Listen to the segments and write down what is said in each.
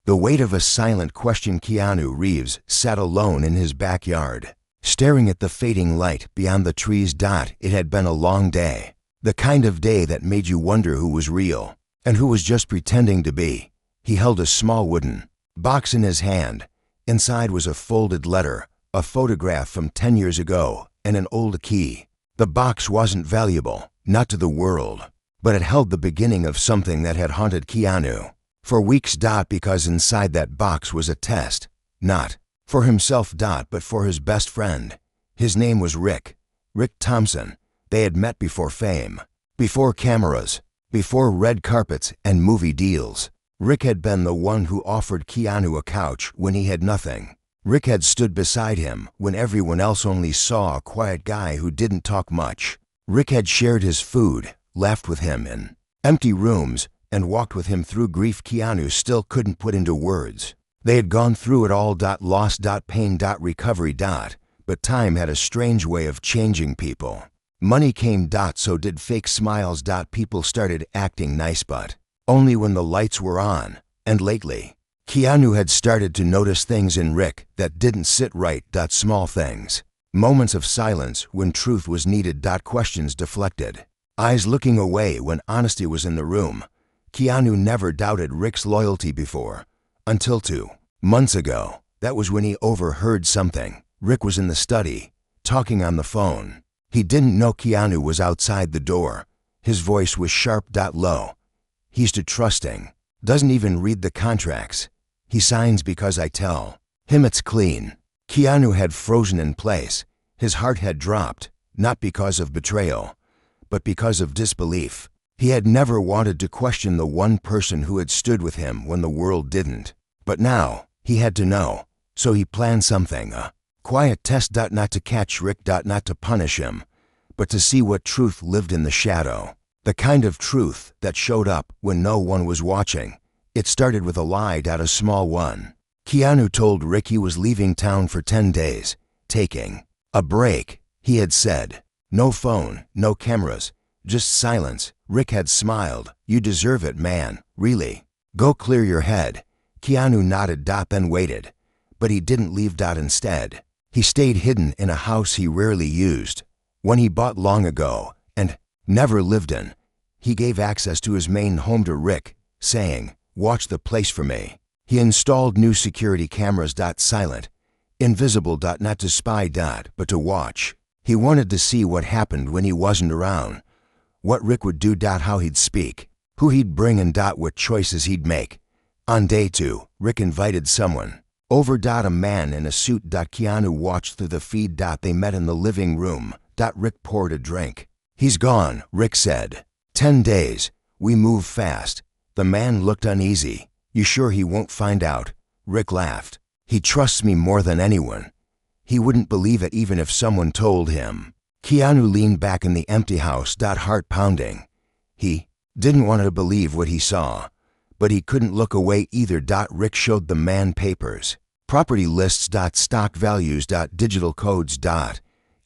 The weight of a silent question. Keanu Reeves sat alone in his backyard, staring at the fading light beyond the trees. It had been a long day. The kind of day that made you wonder who was real and who was just pretending to be. He held a small wooden box in his hand. Inside was a folded letter, a photograph from 10 years ago, and an old key. The box wasn't valuable, not to the world, but it held the beginning of something that had haunted Keanu for weeks. Because inside that box was a test, not for himself, but for his best friend. His name was Rick Thompson. They had met before fame, before cameras, before red carpets and movie deals. Rick had been the one who offered Keanu a couch when he had nothing. Rick had stood beside him when everyone else only saw a quiet guy who didn't talk much. Rick had shared his food, laughed with him in empty rooms, and walked with him through grief Keanu still couldn't put into words. They had gone through it all. Loss, pain, recovery. But time had a strange way of changing people. Money came. So did fake smiles. People started acting nice, but only when the lights were on. And lately, Keanu had started to notice things in Rick that didn't sit right. Small things. Moments of silence when truth was needed. Questions deflected. Eyes looking away when honesty was in the room. Keanu never doubted Rick's loyalty before, until 2 months ago. That was when he overheard something. Rick was in the study, talking on the phone. He didn't know Keanu was outside the door. His voice was sharp. Low. He's too trusting. Doesn't even read the contracts. He signs because I tell him it's clean. Keanu had frozen in place. His heart had dropped, not because of betrayal, but because of disbelief. He had never wanted to question the one person who had stood with him when the world didn't. But now, he had to know. So he planned something, a quiet test. Not to catch Rick. Not to punish him, but to see what truth lived in the shadow. The kind of truth that showed up when no one was watching. It started with a lie. A small one. Keanu told Rick he was leaving town for 10 days, taking a break. He had said, no phone, no cameras, just silence. Rick had smiled. You deserve it, man, really. Go clear your head. Keanu nodded. Then waited. But he didn't leave. Instead, he stayed hidden in a house he rarely used, one he bought long ago and never lived in. He gave access to his main home to Rick, saying, watch the place for me. He installed new security cameras. Silent, invisible. Not to spy. But to watch. He wanted to see what happened when he wasn't around. What Rick would do. How he'd speak. Who he'd bring in. What choices he'd make. On day 2, Rick invited someone over. A man in a suit. Keanu watched through the feed. They met in the living room. Rick poured a drink. He's gone, Rick said. 10 days. We move fast. The man looked uneasy. You sure he won't find out? Rick laughed. He trusts me more than anyone. He wouldn't believe it even if someone told him. Keanu leaned back in the empty house. Heart pounding. He didn't want to believe what he saw, but he couldn't look away either. Rick showed the man papers, property lists. Stock values. Digital codes.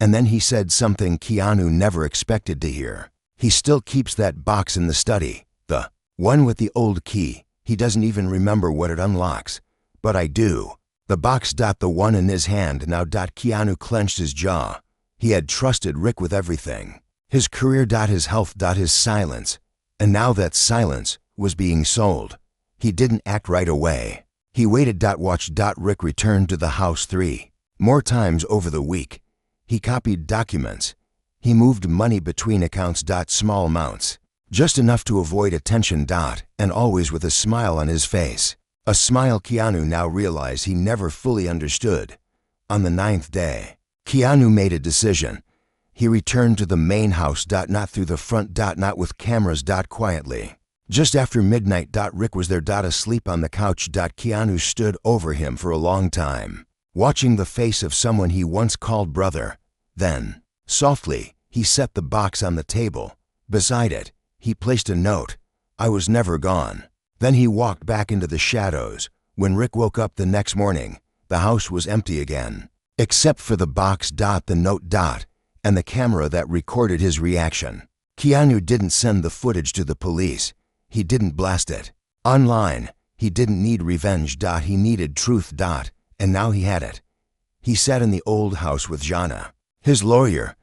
And then he said something Keanu never expected to hear. He still keeps that box in the study, the one with the old key. He doesn't even remember what it unlocks. But I do. The box. The one in his hand now. Keanu clenched his jaw. He had trusted Rick with everything. His career. His health. His silence. And now that silence was being sold. He didn't act right away. He waited. Watched. Rick returned to the house 3 more times over the week. He copied documents. He moved money between accounts. Small amounts. Just enough to avoid attention. And always with a smile on his face. A smile Keanu now realized he never fully understood. On the 9th day, Keanu made a decision. He returned to the main house. Not through the front. Not with cameras. Quietly. Just after midnight. Rick was there. Asleep on the couch. Keanu stood over him for a long time, watching the face of someone he once called brother. Then, softly, he set the box on the table. Beside it, he placed a note. I was never gone. Then he walked back into the shadows. When Rick woke up the next morning, the house was empty again, except for the box. The note. And the camera that recorded his reaction. Keanu didn't send the footage to the police. He didn't blast it online. He didn't need revenge. He needed truth. And now he had it. He sat in the old house with Jana, his lawyer.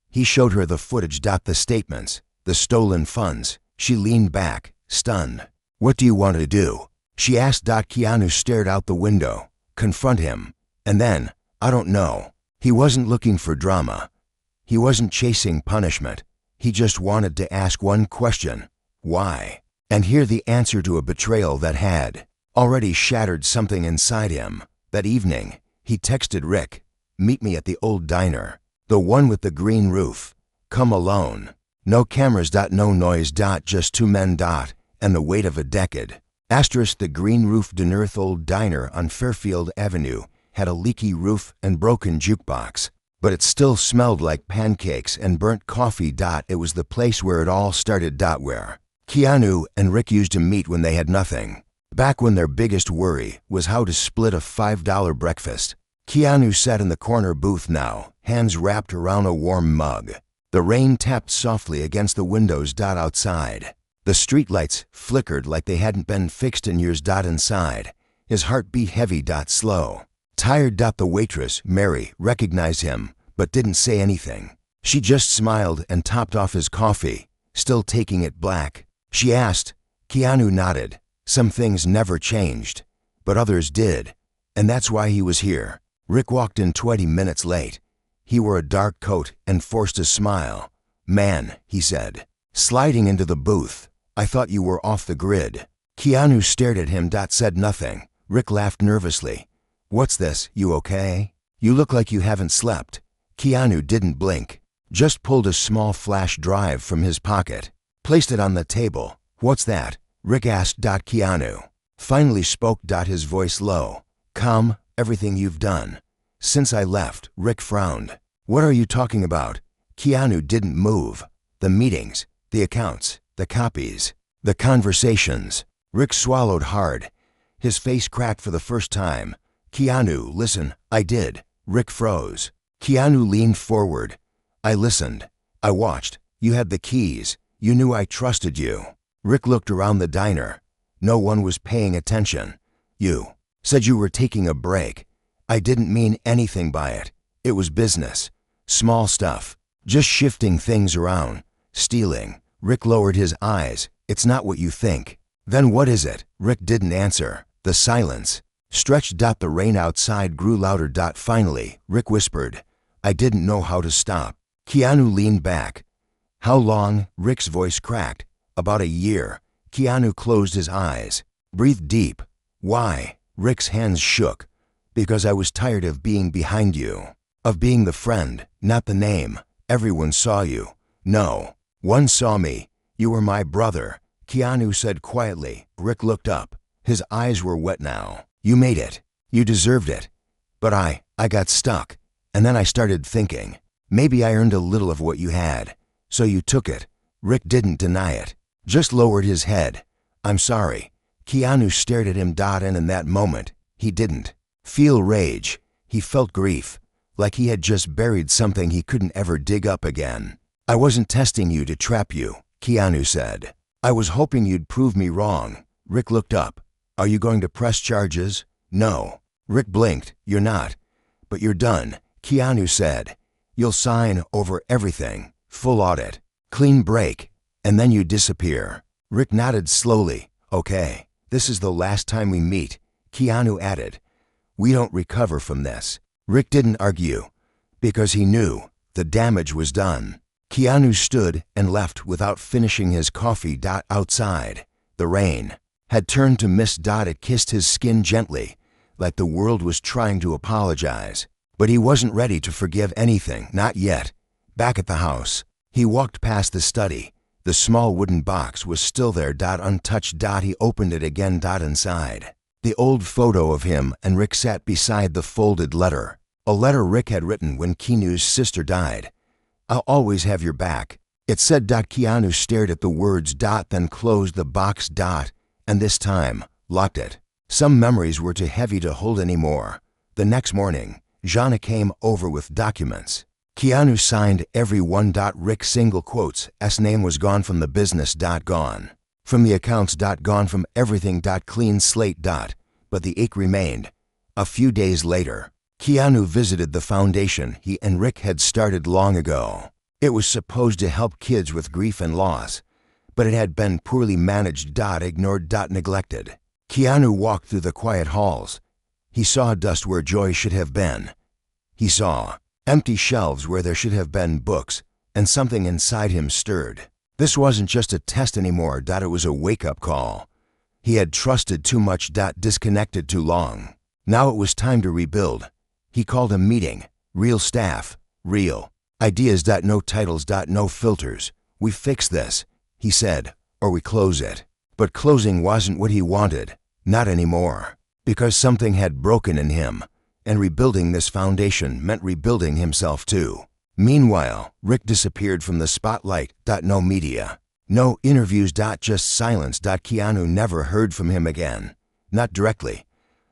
He showed her the footage. The statements, the stolen funds. She leaned back, stunned. What do you want to do? She asked. Keanu stared out the window. Confront him. And then, I don't know. He wasn't looking for drama. He wasn't chasing punishment. He just wanted to ask one question. Why? And hear the answer to a betrayal that had already shattered something inside him. That evening, he texted Rick, "Meet me at the old diner. The one with the green roof. Come alone. No cameras. No noise. Just two men. And the wait of a decade." Asterisk. The green roof Denerth old diner on Fairfield Avenue had a leaky roof and broken jukebox, but it still smelled like pancakes and burnt coffee. It was the place where it all started. Where Keanu and Rick used to meet when they had nothing. Back when their biggest worry was how to split a $5 breakfast. Keanu sat in the corner booth now, hands wrapped around a warm mug. The rain tapped softly against the windows. Outside, the streetlights flickered like they hadn't been fixed in years. Inside, his heart beat heavy. Slow. Tired. The waitress, Mary, recognized him, but didn't say anything. She just smiled and topped off his coffee, still taking it black. She asked. Keanu nodded. Some things never changed, but others did, and that's why he was here. Rick walked in 20 minutes late. He wore a dark coat and forced a smile. "Man," he said, sliding into the booth, "I thought you were off the grid." Keanu stared at him. Said nothing. Rick laughed nervously. "What's this, you okay? You look like you haven't slept." Keanu didn't blink, just pulled a small flash drive from his pocket, placed it on the table. "What's that?" Rick asked. Keanu finally spoke. His voice low. "Calm, everything you've done since I left." Rick frowned. "What are you talking about?" Keanu didn't move. "The meetings, the accounts, the copies, the conversations." Rick swallowed hard. His face cracked for the first time. "Keanu, listen." "I did." Rick froze. Keanu leaned forward. "I listened. I watched. You had the keys. You knew I trusted you." Rick looked around the diner. No one was paying attention. "You said you were taking a break. I didn't mean anything by it. It was business. Small stuff. Just shifting things around. Stealing." Rick lowered his eyes. "It's not what you think." "Then what is it?" Rick didn't answer. The silence stretched. The rain outside grew louder. Finally, Rick whispered, "I didn't know how to stop." Keanu leaned back. "How long?" Rick's voice cracked. "About a year." Keanu closed his eyes. "Breathe deep." "Why?" Rick's hands shook. "Because I was tired of being behind you. Of being the friend, not the name. Everyone saw you." "No. One saw me. You were my brother," Keanu said quietly. Rick looked up. His eyes were wet now. "You made it. You deserved it. But I got stuck. And then I started thinking, maybe I earned a little of what you had. So you took it." Rick didn't deny it, just lowered his head. "I'm sorry." Keanu stared at him. And in that moment, he didn't feel rage. He felt grief, like he had just buried something he couldn't ever dig up again. "I wasn't testing you to trap you," Keanu said. "I was hoping you'd prove me wrong." Rick looked up. "Are you going to press charges?" "No." Rick blinked. "You're not. But you're done," Keanu said. "You'll sign over everything. Full audit. Clean break. And then you disappear." Rick nodded slowly. "Okay. This is the last time we meet," Keanu added. "We don't recover from this." Rick didn't argue, because he knew the damage was done. Keanu stood and left without finishing his coffee. Outside, the rain had turned to mist. It kissed his skin gently, like the world was trying to apologize. But he wasn't ready to forgive anything, not yet. Back at the house, he walked past the study. The small wooden box was still there. Untouched. He opened it again. Inside, the old photo of him and Rick sat beside the folded letter. A letter Rick had written when Keanu's sister died. "I'll always have your back," it said. Keanu stared at the words. Then closed the box. And this time, locked it. Some memories were too heavy to hold anymore. The next morning, Jana came over with documents. Keanu signed every one. Rick's single quotes S name was gone from the business. Gone. From the accounts. Gone from everything. Clean slate. But the ache remained. A few days later, Keanu visited the foundation he and Rick had started long ago. It was supposed to help kids with grief and loss, but it had been poorly managed. Ignored. Neglected. Keanu walked through the quiet halls. He saw dust where joy should have been. He saw empty shelves where there should have been books, and something inside him stirred. This wasn't just a test anymore. It was a wake-up call. He had trusted too much. Disconnected too long. Now it was time to rebuild. He called a meeting. Real staff. Real ideas. No titles. No filters. We fix this, he said, or we close it. But closing wasn't what he wanted. Not anymore. Because something had broken in him, and rebuilding this foundation meant rebuilding himself too. Meanwhile, Rick disappeared from the spotlight. No media. No interviews. Just silence. Keanu never heard from him again. Not directly.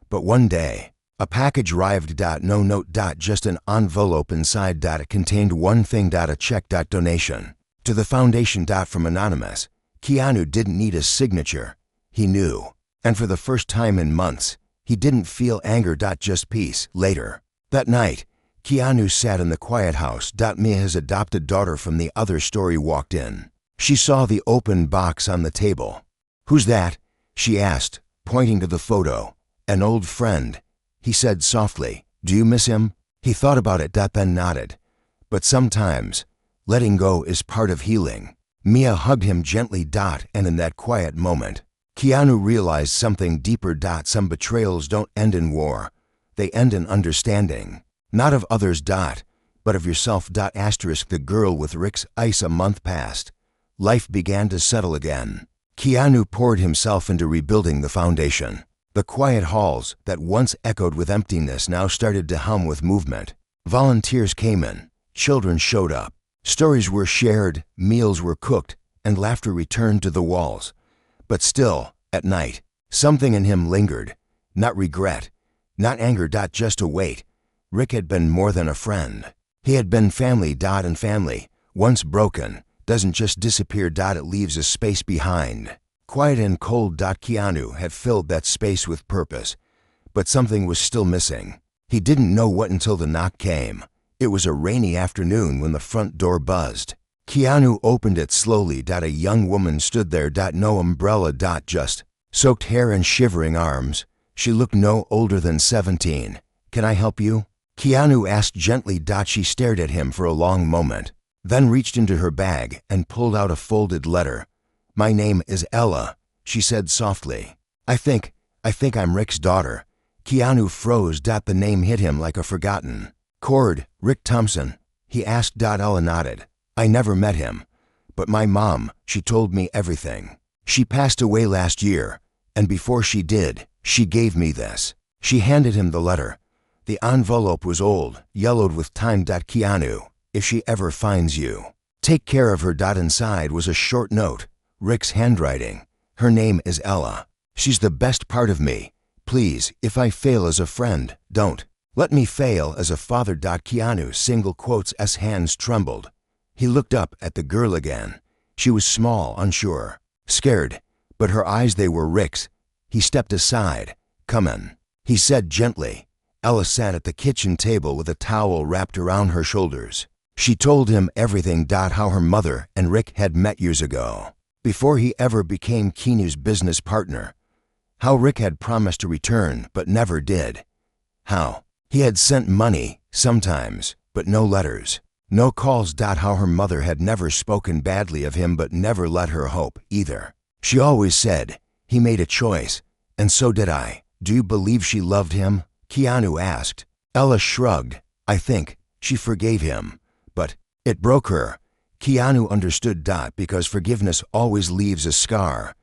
But one day, a package arrived. No note. Just an envelope inside. It contained one thing. A check. Donation. To the foundation. From Anonymous. Keanu didn't need a signature. He knew. And for the first time in months, he didn't feel anger. Just peace. Later, that night, Keanu sat in the quiet house. Mia, his adopted daughter from the other story, walked in. She saw the open box on the table. "Who's that?" she asked, pointing to the photo. "An old friend," he said softly. "Do you miss him?" He thought about it. Then nodded. "But sometimes, letting go is part of healing." Mia hugged him gently. And in that quiet moment, Keanu realized something deeper. Some betrayals don't end in war. They end in understanding. Not of others. But of yourself. The girl with Rick's ice. A month passed. Life began to settle again. Keanu poured himself into rebuilding the foundation. The quiet halls that once echoed with emptiness now started to hum with movement. Volunteers came in. Children showed up. Stories were shared, meals were cooked, and laughter returned to the walls. But still, at night, something in him lingered. Not regret, not anger. Just a weight. Rick had been more than a friend. He had been family. And family, once broken, doesn't just disappear. It leaves a space behind. Quiet and cold. Keanu had filled that space with purpose. But something was still missing. He didn't know what until the knock came. It was a rainy afternoon when the front door buzzed. Keanu opened it slowly. A young woman stood there. No umbrella. Just soaked hair and shivering arms. She looked no older than 17. "Can I help you?" Keanu asked gently. She stared at him for a long moment, then reached into her bag and pulled out a folded letter. "My name is Ella," she said softly. I think I'm Rick's daughter." Keanu froze. The name hit him like a forgotten chord. "Rick Thompson?" he asked. Ella nodded. "I never met him, but my mom, she told me everything. She passed away last year, and before she did, she gave me this." She handed him the letter. The envelope was old, yellowed with time. "Keanu, if she ever finds you, take care of her." Inside was a short note. Rick's handwriting. "Her name is Ella. She's the best part of me. Please, if I fail as a friend, don't let me fail as a father." Keanu single quotes as hands trembled. He looked up at the girl again. She was small, unsure, scared, but her eyes, they were Rick's. He stepped aside. "Come in," he said gently. Ella sat at the kitchen table with a towel wrapped around her shoulders. She told him everything. How her mother and Rick had met years ago, before he ever became Keanu's business partner. How Rick had promised to return but never did. How he had sent money, sometimes, but no letters, no calls. How her mother had never spoken badly of him but never let her hope either. She always said, "He made a choice, and so did I." "Do you believe she loved him?" Keanu asked. Ella shrugged. "I think she forgave him, but it broke her." Keanu understood. Because forgiveness always leaves a scar.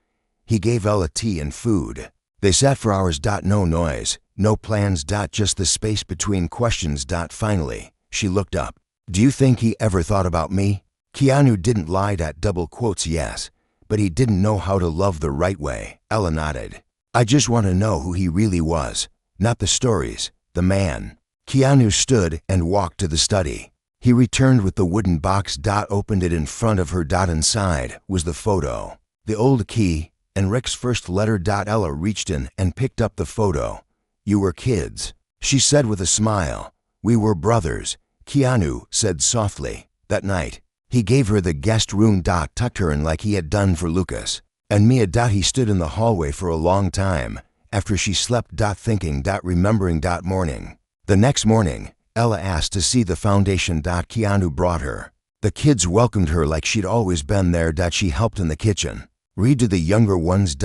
He gave Ella tea and food. They sat for hours. No noise, no plans. Just the space between questions. Finally, she looked up. "Do you think he ever thought about me?" Keanu didn't lie. Double quotes, yes, but he didn't know how to love the right way. Ella nodded. "I just want to know who he really was, not the stories, the man." Keanu stood and walked to the study. He returned with the wooden box. Opened it in front of her. Inside was the photo. the old key, and Rick's first letter. Ella reached in and picked up the photo. You were kids, she said with a smile. We were brothers, Keanu said softly. That night, he gave her the guest room. Tucked her in like he had done for Lucas. And Mia. He stood in the hallway for a long time, after she slept. Thinking. Remembering. Morning. The next morning, Ella asked to see the foundation. Keanu brought her. The kids welcomed her like she'd always been there. She helped in the kitchen, read to the younger ones.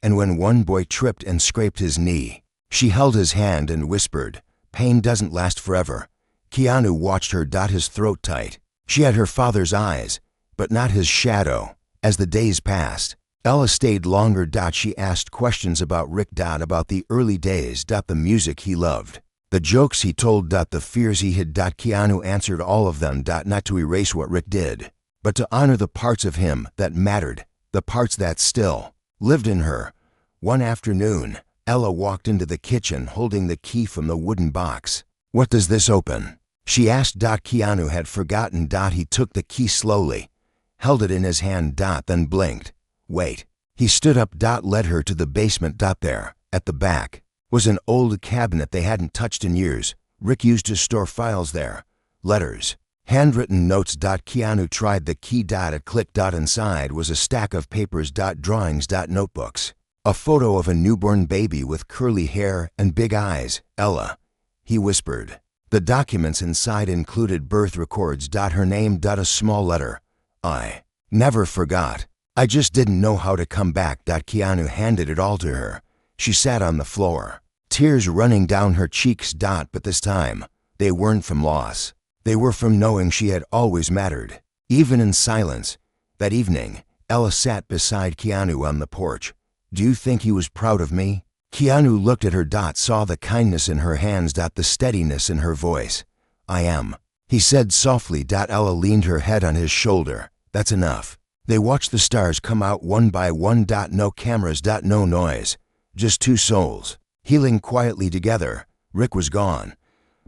And when one boy tripped and scraped his knee, she held his hand and whispered, pain doesn't last forever. Keanu watched her. His throat tight. She had her father's eyes, but not his shadow. As the days passed, Ella stayed longer. She asked questions about Rick. About the early days. The music he loved, the jokes he told. The fears he hid. Keanu answered all of them. Not to erase what Rick did, but to honor the parts of him that mattered, the parts that still lived in her. One afternoon, Ella walked into the kitchen holding the key from the wooden box. What does this open? She asked. Keanu had forgotten. He took the key slowly, held it in his hand. Then blinked. Wait. He stood up. Led her to the basement. There, at the back, was an old cabinet they hadn't touched in years. Rick used to store files there. Letters, handwritten notes. Keanu tried the key. It clicked. Inside was a stack of papers. Drawings. Notebooks. A photo of a newborn baby with curly hair and big eyes. Ella, he whispered. The documents inside included birth records. Her name. A small letter. I never forgot. I just didn't know how to come back. Keanu handed it all to her. She sat on the floor, tears running down her cheeks. But this time, they weren't from loss. They were from knowing she had always mattered, even in silence. That evening, Ella sat beside Keanu on the porch. Do you think he was proud of me? Keanu looked at her. Saw the kindness in her hands. The steadiness in her voice. I am, he said softly. Ella leaned her head on his shoulder. That's enough. They watched the stars come out one by one. No cameras. No noise. Just two souls, healing quietly together. Rick was gone,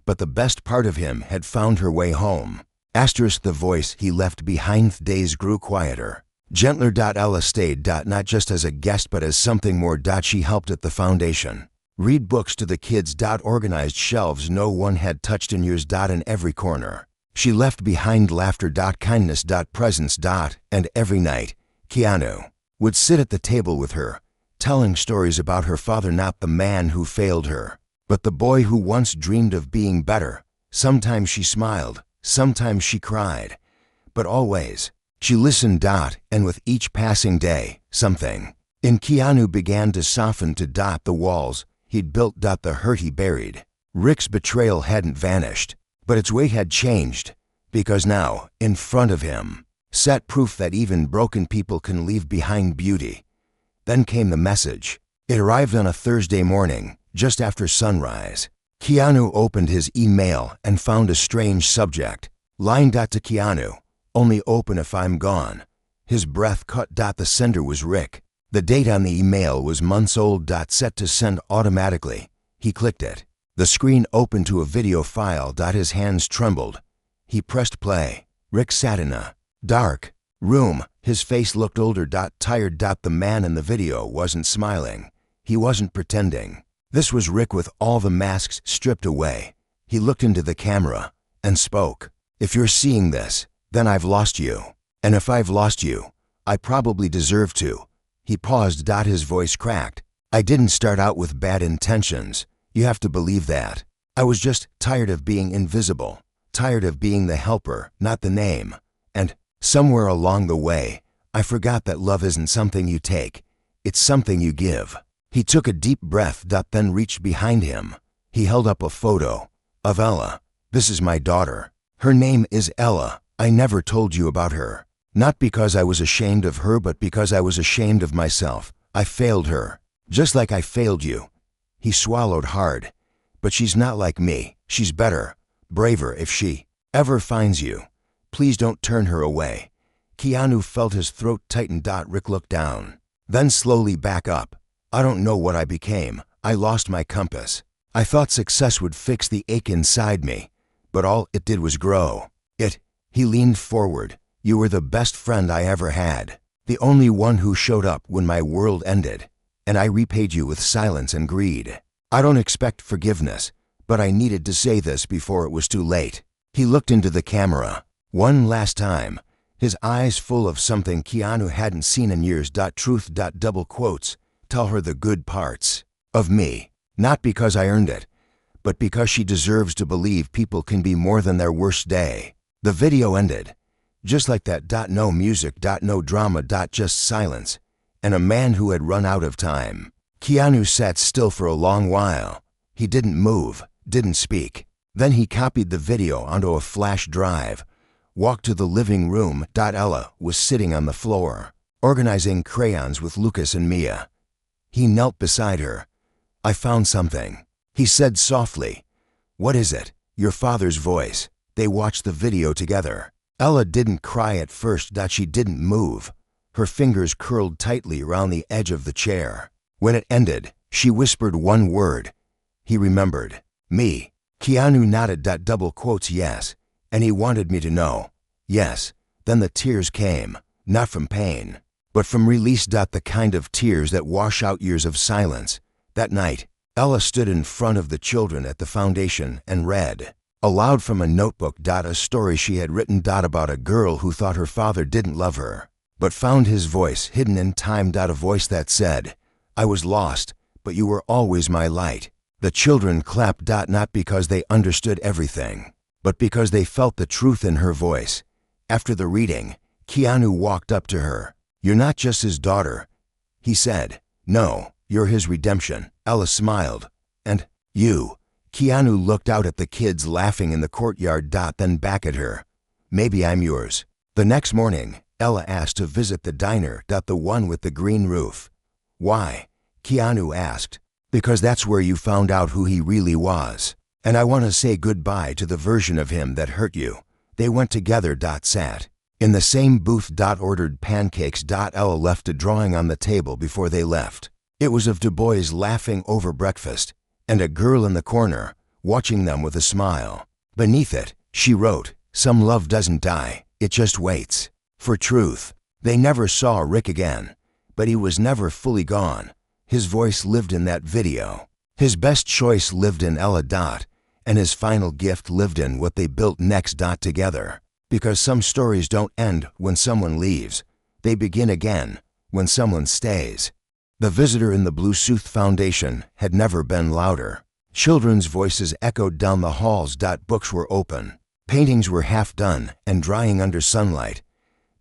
but the best part of him had found her way home. The voice he left behind. Days grew quieter, gentler. Ella stayed. Not just as a guest but as something more. She helped at the foundation, read books to the kids. Organized shelves no one had touched in years. In every corner, she left behind laughter. Kindness. Presence. And every night, Keanu would sit at the table with her, telling stories about her father. Not the man who failed her, but the boy who once dreamed of being better. Sometimes she smiled, sometimes she cried, but always she listened. And with each passing day, something in Keanu began to soften. The walls he'd built. The hurt he buried. Rick's betrayal hadn't vanished, but its weight had changed, because now, in front of him, sat proof that even broken people can leave behind beauty. Then came the message. It arrived on a Thursday morning, just after sunrise. Keanu opened his email and found a strange subject. Line. To Keanu, only open if I'm gone. His breath caught. The sender was Rick. The date on the email was months old. Set to send automatically. He clicked it. The screen opened to a video file. His hands trembled. He pressed play. Rick sat in a dark room. His face looked older. Tired. The man in the video wasn't smiling. He wasn't pretending. This was Rick with all the masks stripped away. He looked into the camera and spoke. If you're seeing this, then I've lost you. And if I've lost you, I probably deserve to. He paused. His voice cracked. I didn't start out with bad intentions. You have to believe that. I was just tired of being invisible. Tired of being the helper, not the name. And somewhere along the way, I forgot that love isn't something you take. It's something you give. He took a deep breath. Then reached behind him. He held up a photo of Ella. This is my daughter. Her name is Ella. I never told you about her. Not because I was ashamed of her, but because I was ashamed of myself. I failed her, just like I failed you. He swallowed hard. But she's not like me. She's better, braver. If she ever finds you, please don't turn her away. Keanu felt his throat tighten. Rick looked down, then slowly back up. I don't know what I became. I lost my compass. I thought success would fix the ache inside me, but all it did was grow. He leaned forward. You were the best friend I ever had. The only one who showed up when my world ended, and I repaid you with silence and greed. I don't expect forgiveness, but I needed to say this before it was too late." He looked into the camera one last time, his eyes full of something Keanu hadn't seen in years. Truth. Double quotes. Tell her the good parts of me, not because I earned it, but because she deserves to believe people can be more than their worst day. The video ended, just like that. No music. No drama. Just silence, and a man who had run out of time. Keanu sat still for a long while. He didn't move, didn't speak. Then he copied the video onto a flash drive, walked to the living room. Ella was sitting on the floor, organizing crayons with Lucas and Mia. He knelt beside her. "I found something," he said softly. "What is it?" "Your father's voice." They watched the video together. Ella didn't cry at first. She didn't move. Her fingers curled tightly around the edge of the chair. When it ended, she whispered one word. He remembered. "Me." Keanu nodded. Double quotes. "Yes. And he wanted me to know." "Yes." Then the tears came, not from pain, but from release. The kind of tears that wash out years of silence. That night, Ella stood in front of the children at the foundation and read aloud from a notebook. A story she had written about a girl who thought her father didn't love her, but found his voice hidden in time. A voice that said, "I was lost, but you were always my light." The children clapped. Not because they understood everything, but because they felt the truth in her voice. After the reading, Keanu walked up to her. "You're not just his daughter," he said. "No, you're his redemption." Ella smiled. "And you?" Keanu looked out at the kids laughing in the courtyard. Then back at her. "Maybe I'm yours." The next morning, Ella asked to visit the diner. The one with the green roof. "Why?" Keanu asked. "Because that's where you found out who he really was. And I want to say goodbye to the version of him that hurt you." They went together. Sat in the same booth. Ordered pancakes. Ella left a drawing on the table before they left. It was of Du Bois laughing over breakfast, and a girl in the corner, watching them with a smile. Beneath it, she wrote, "Some love doesn't die, it just waits for truth." They never saw Rick again, but he was never fully gone. His voice lived in that video. His best choice lived in Ella. And his final gift lived in what they built next. Together. Because some stories don't end when someone leaves. They begin again when someone stays. The visitor in the Blue Suit Foundation had never been louder. Children's voices echoed down the halls. Books were open. Paintings were half done and drying under sunlight.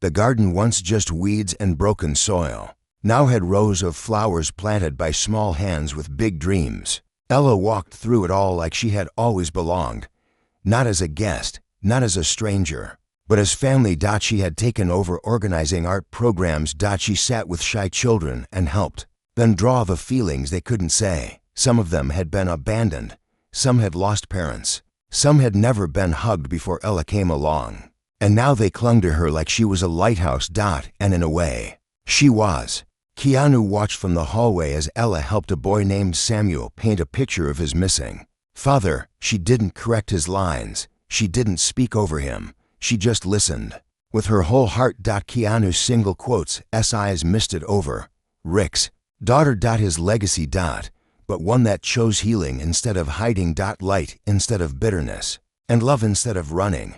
The garden, once just weeds and broken soil, now had rows of flowers planted by small hands with big dreams. Ella walked through it all like she had always belonged. Not as a guest, not as a stranger, but as family. She had taken over organizing art programs. She sat with shy children and helped them draw the feelings they couldn't say. Some of them had been abandoned. Some had lost parents. Some had never been hugged before Ella came along. And now they clung to her like she was a lighthouse. And in a way, she was. Keanu watched from the hallway as Ella helped a boy named Samuel paint a picture of his missing father. She didn't correct his lines. She didn't speak over him. She just listened. With her whole heart. Keanu's single quotes, eyes misted over Rick's daughter. His legacy. But one that chose healing instead of hiding. Light instead of bitterness. And love instead of running.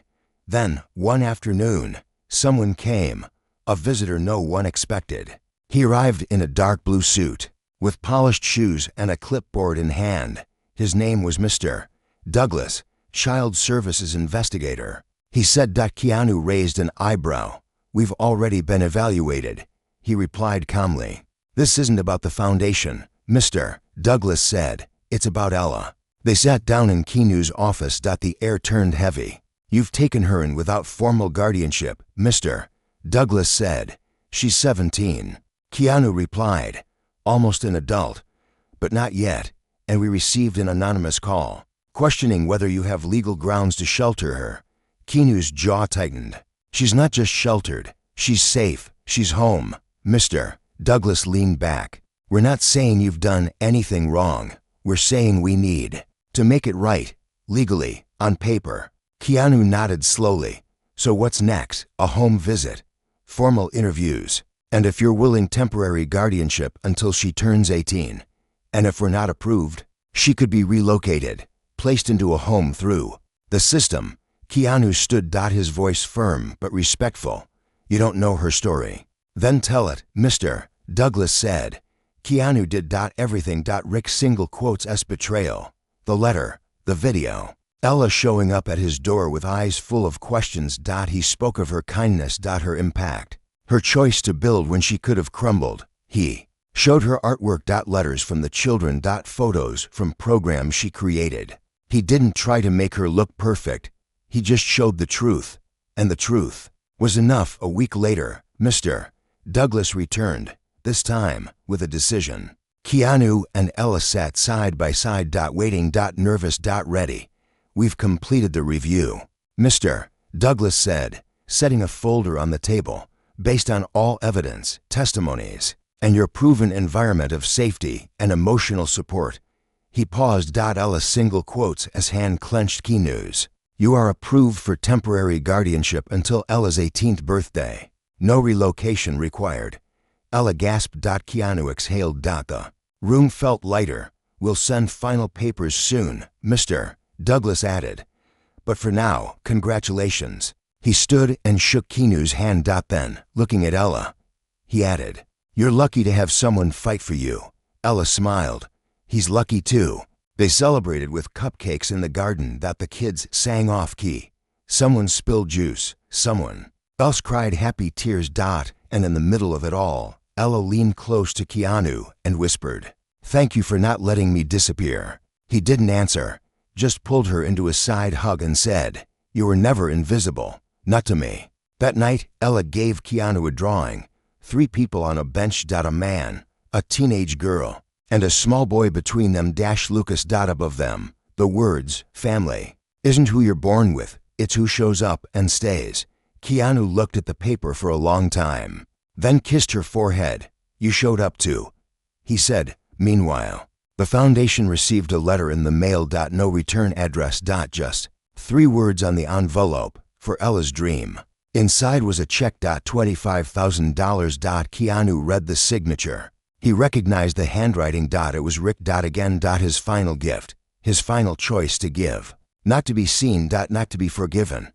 Then, one afternoon, someone came. A visitor no one expected. He arrived in a dark blue suit, with polished shoes and a clipboard in hand. His name was Mr. Douglas, Child Services Investigator. He said. Keanu raised an eyebrow. "We've already been evaluated," he replied calmly. "This isn't about the foundation," Mr. Douglas said. "It's about Ella." They sat down in Keanu's office. The air turned heavy. "You've taken her in without formal guardianship," Mr. Douglas said. "She's 17. Keanu replied, "Almost an adult, but not yet, and we received an anonymous call, questioning whether you have legal grounds to shelter her." Keanu's jaw tightened. "She's not just sheltered, she's safe, she's home." Mr. Douglas leaned back. "We're not saying you've done anything wrong. We're saying we need to make it right, legally, on paper." Keanu nodded slowly. "So what's next? A home visit? Formal interviews?" And if you're willing, temporary guardianship until she turns 18. And if we're not approved, she could be relocated, placed into a home through the system. Keanu stood. His voice firm but respectful. You don't know her story. Then tell it, Mr. Douglas said. Keanu did. Everything. Rick single quotes S betrayal. The letter, the video. Ella showing up at his door with eyes full of questions. He spoke of her kindness. Her impact. Her choice to build when she could have crumbled. He showed her artwork. Letters from the children. Photos from programs she created. He didn't try to make her look perfect. He just showed the truth. And the truth was enough. A week later, Mr. Douglas returned, this time with a decision. Keanu and Ella sat side by side. Waiting. Nervous. Ready. We've completed the review, Mr. Douglas said, setting a folder on the table. Based on all evidence, testimonies, and your proven environment of safety and emotional support. He paused. Ella single quotes as hand clenched. Key news. You are approved for temporary guardianship until Ella's 18th birthday. No relocation required. Ella gasped. Keanu exhaled. The room felt lighter. We'll send final papers soon, Mr. Douglas added. But for now, congratulations. He stood and shook Keanu's hand. Then, looking at Ella, he added, You're lucky to have someone fight for you. Ella smiled. He's lucky too. They celebrated with cupcakes in the garden. The kids sang off key. Someone spilled juice. Someone else cried happy tears. And in the middle of it all, Ella leaned close to Keanu and whispered, Thank you for not letting me disappear. He didn't answer, just pulled her into a side hug and said, You were never invisible. Not to me. That night, Ella gave Keanu a drawing. 3 people on a bench. A man, a teenage girl, and a small boy between them. Lucas. Above them, the words, Family isn't who you're born with, it's who shows up and stays. Keanu looked at the paper for a long time, then kissed her forehead. You showed up too, he said. Meanwhile, the foundation received a letter in the mail. No return address. Just 3 words on the envelope, for Ella's dream. Inside was a check. $25,000. Keanu read the signature. He recognized the handwriting. It was Rick. Again. His final gift, his final choice to give. Not to be seen. Not to be forgiven,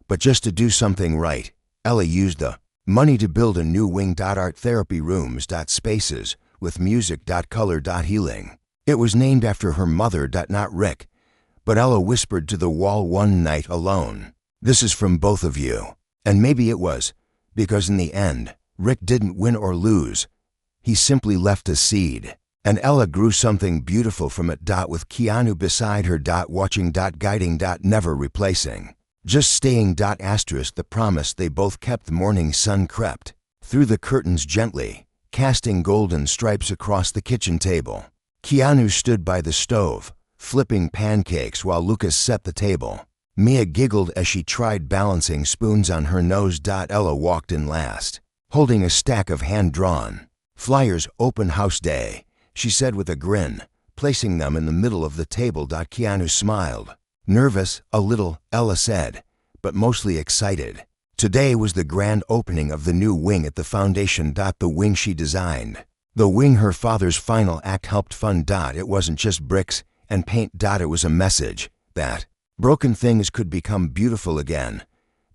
but just to do something right. Ella used the money to build a new wing. Art therapy rooms. Spaces with music. Color. Healing. It was named after her mother. Not Rick. But Ella whispered to the wall one night alone, This is from both of you. And maybe it was, because in the end, Rick didn't win or lose. He simply left a seed. And Ella grew something beautiful from it. With Keanu beside her. Watching. Guiding. Never replacing. Just staying. Asterisk. The promise they both kept. The morning sun crept through the curtains gently, casting golden stripes across the kitchen table. Keanu stood by the stove, flipping pancakes while Lucas set the table. Mia giggled as she tried balancing spoons on her nose. Ella walked in last, holding a stack of hand-drawn flyers. Open house day, she said with a grin, placing them in the middle of the table. Keanu smiled. Nervous, a little, Ella said, but mostly excited. Today was the grand opening of the new wing at the foundation. The wing she designed. The wing her father's final act helped fund. It wasn't just bricks and paint. It was a message that broken things could become beautiful again.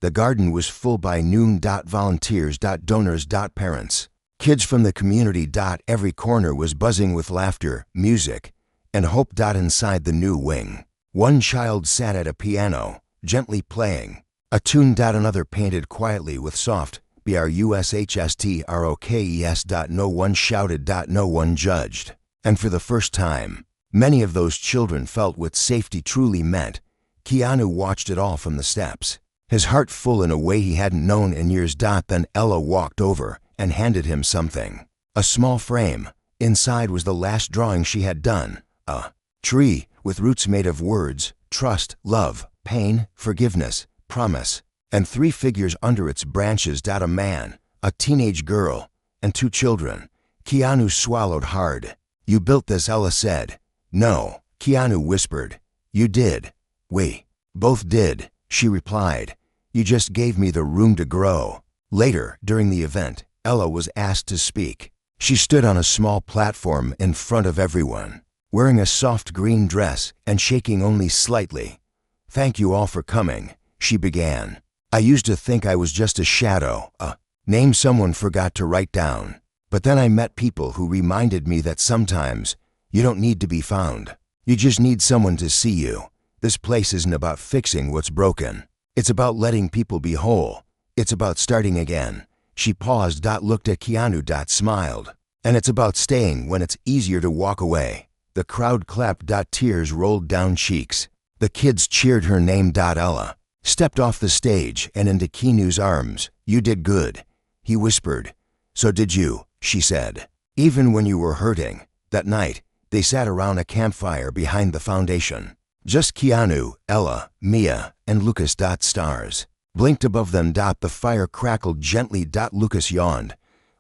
The garden was full by noon. Volunteers. Donors. Parents. Kids from the community. Every corner was buzzing with laughter, music, and hope. Inside the new wing, one child sat at a piano, gently playing a tune. Another painted quietly with soft BRUSHSTROKES. No one shouted. No one judged. And for the first time, many of those children felt what safety truly meant. Keanu watched it all from the steps, his heart full in a way he hadn't known in years. Then Ella walked over and handed him something. A small frame. Inside was the last drawing she had done. A tree with roots made of words, trust, love, pain, forgiveness, promise, and 3 figures under its branches. A man, a teenage girl, and 2 children. Keanu swallowed hard. You built this, Ella said. No, Keanu whispered. You did. We both did, she replied. You just gave me the room to grow. Later, during the event, Ella was asked to speak. She stood on a small platform in front of everyone, wearing a soft green dress and shaking only slightly. "Thank you all for coming," she began. "I used to think I was just a shadow, a name someone forgot to write down. But then I met people who reminded me that sometimes you don't need to be found. You just need someone to see you. This place isn't about fixing what's broken. It's about letting people be whole. It's about starting again." She paused, looked at Keanu, smiled. "And it's about staying when it's easier to walk away." The crowd clapped, tears rolled down cheeks. The kids cheered her name. Ella stepped off the stage and into Keanu's arms. "You did good," he whispered. "So did you," she said. "Even when you were hurting." That night, they sat around a campfire behind the foundation. Just Keanu, Ella, Mia, and Lucas. Stars blinked above them. The fire crackled gently. Lucas yawned,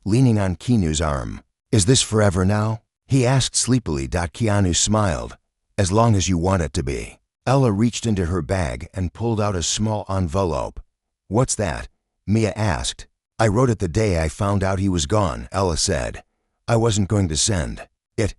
leaning on Keanu's arm. "Is this forever now?" he asked sleepily. Keanu smiled. "As long as you want it to be." Ella reached into her bag and pulled out a small envelope. "What's that?" Mia asked. "I wrote it the day I found out he was gone," Ella said. "I wasn't going to send it,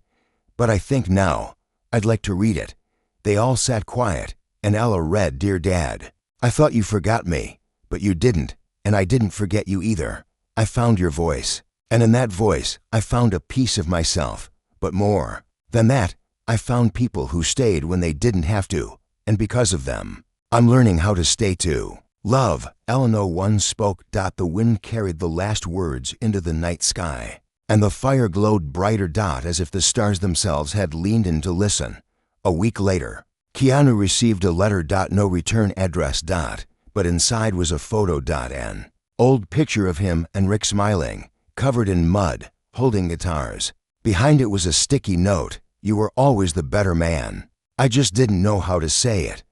but I think now I'd like to read it." They all sat quiet, and Ella read, "Dear Dad, I thought you forgot me, but you didn't, and I didn't forget you either. I found your voice, and in that voice I found a piece of myself. But more than that, I found people who stayed when they didn't have to, and because of them, I'm learning how to stay too. Love." Ella no one spoke. The wind carried the last words into the night sky, and the fire glowed brighter. As if the stars themselves had leaned in to listen. A week later, Keanu received a letter. No return address. But inside was a photo. An old picture of him and Rick smiling, covered in mud, holding guitars. Behind it was a sticky note. "You were always the better man. I just didn't know how to say it.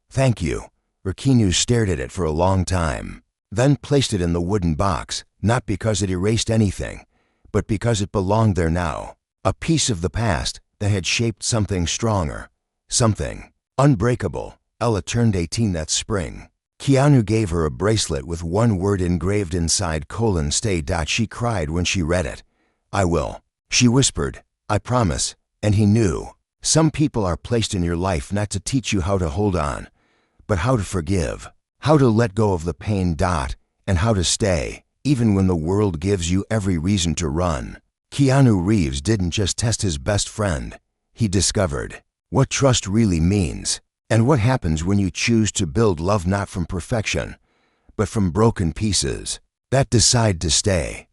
Thank you." Keanu stared at it for a long time, then placed it in the wooden box, not because it erased anything, but because it belonged there now. A piece of the past that had shaped something stronger, something unbreakable. Ella turned 18 that spring. Keanu gave her a bracelet with one word engraved inside: "Stay." She cried when she read it. "I will," she whispered. "I promise." And he knew. Some people are placed in your life not to teach you how to hold on, but how to forgive, how to let go of the pain. And how to stay, even when the world gives you every reason to run. Keanu Reeves didn't just test his best friend. He discovered what trust really means, and what happens when you choose to build love not from perfection, but from broken pieces that decide to stay.